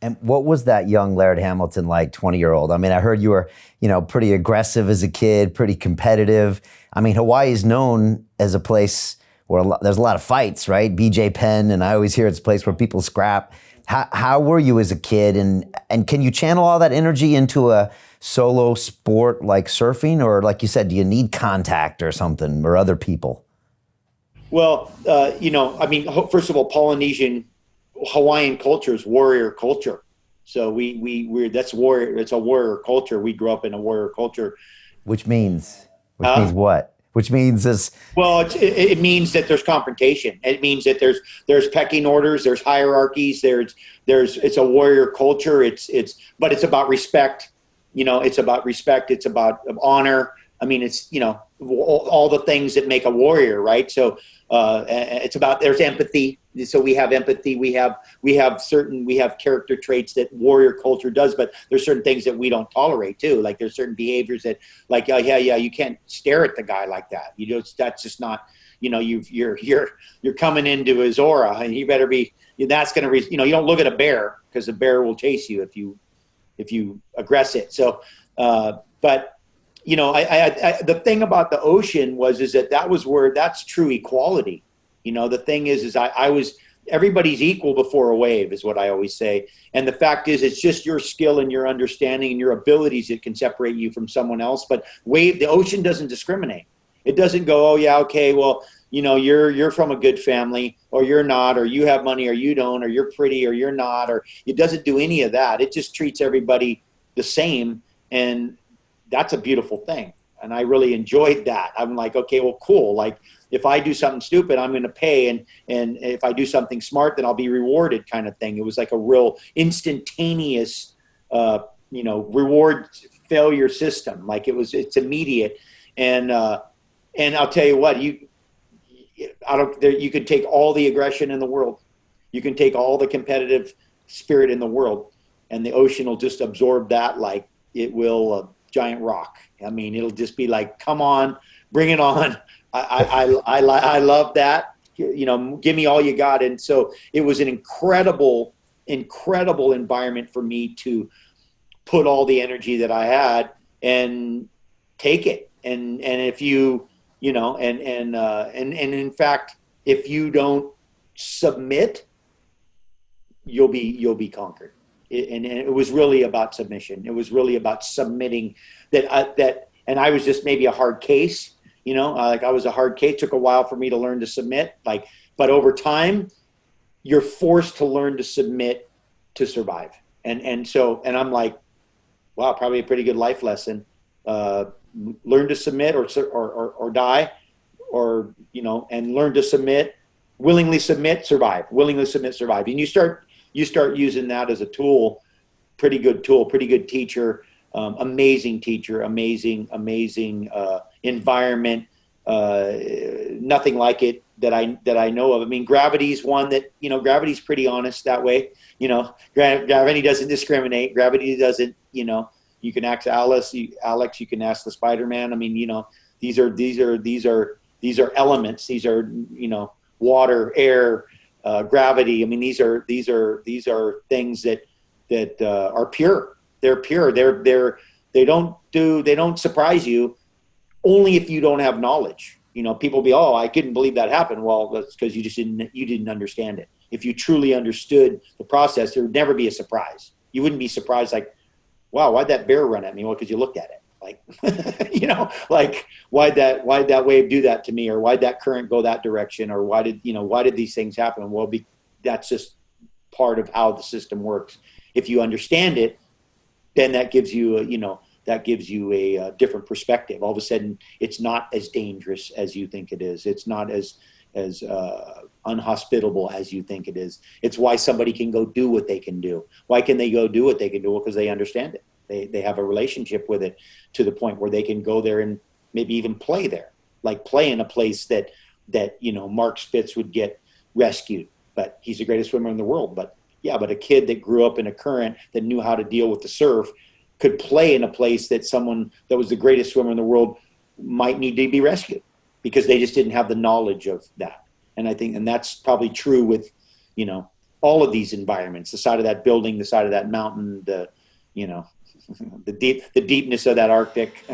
And what was that young Laird Hamilton like, 20-year-old? I mean, I heard you were, pretty aggressive as a kid, pretty competitive. I mean, Hawaii is known as a place where there's a lot of fights, right? BJ Penn, and I always hear it's a place where people scrap. How were you as a kid, and can you channel all that energy into a solo sport like surfing, or like you said, do you need contact or something or other people? Well, first of all, Hawaiian culture is warrior culture. So that's warrior. It's a warrior culture. We grew up in a warrior culture. Which means, which means Uh, what? Which means this. well, it means that there's confrontation. It means that there's pecking orders, there's hierarchies, it's a warrior culture. But it's about respect. It's about respect. It's about honor. I mean, it's all the things that make a warrior, right? So there's empathy. So we have empathy. We have character traits that warrior culture does, but there's certain things that we don't tolerate too. Like there's certain behaviors that, like, you can't stare at the guy like that. That's just not. You're coming into his aura, and you better be. That's going to. You don't look at a bear, because the bear will chase you if you aggress it. So, but. The thing about the ocean is that's true equality. The thing is everybody's equal before a wave, is what I always say. And the fact is, it's just your skill and your understanding and your abilities that can separate you from someone else. But the ocean doesn't discriminate. It doesn't go, oh yeah, okay, well, you're from a good family, or you're not, or you have money, or you don't, or you're pretty, or you're not, or it doesn't do any of that. It just treats everybody the same. And that's a beautiful thing. And I really enjoyed that. I'm like, okay, well, cool. Like if I do something stupid, I'm going to pay. And if I do something smart, then I'll be rewarded, kind of thing. It was like a real instantaneous, reward failure system. Like it's immediate. And I'll tell you what, you could take all the aggression in the world. You can take all the competitive spirit in the world, and the ocean will just absorb that. Like it will, giant rock. I mean, it'll just be like, come on, bring it on. I love that. Give me all you got. And so it was an incredible environment for me to put all the energy that I had and take it. And if you, and in fact, if you don't submit, you'll be conquered. And it was really about submission. It was really about submitting. And I was just maybe a hard case, like I was a hard case. It took a while for me to learn to submit. But over time, you're forced to learn to submit to survive. And I'm like, wow, probably a pretty good life lesson. Learn to submit or die, and learn to submit, willingly submit, survive, willingly submit, survive. And you start using that as a tool, pretty good teacher, amazing teacher, amazing environment, nothing like it that I know of. I mean, gravity's one that, gravity's pretty honest that way. Gravity doesn't discriminate. Gravity doesn't, you can ask Alex, you can ask the Spider-Man. I mean, these are elements. These are, water, air, gravity. I mean, these are things that are pure. They're pure. They don't surprise you, only if you don't have knowledge. People be, oh, I couldn't believe that happened. Well, that's because you didn't understand it. If you truly understood the process, there would never be a surprise. You wouldn't be surprised, like, wow, why'd that bear run at me? Well, because you looked at it. Like, like why'd that wave do that to me, or why'd that current go that direction, or why did these things happen? Well, that's just part of how the system works. If you understand it, then that gives you a different perspective. All of a sudden, it's not as dangerous as you think it is. It's not as unhospitable as you think it is. It's why somebody can go do what they can do. Why can they go do what they can do? Well, because they understand it. They have a relationship with it, to the point where they can go there and maybe even play there, like play in a place that Mark Spitz would get rescued, but he's the greatest swimmer in the world. But a kid that grew up in a current, that knew how to deal with the surf, could play in a place that someone that was the greatest swimmer in the world might need to be rescued, because they just didn't have the knowledge of that. And I think, and that's probably true with, all of these environments, the side of that building, the side of that mountain, the, you know, the deepness of that Arctic.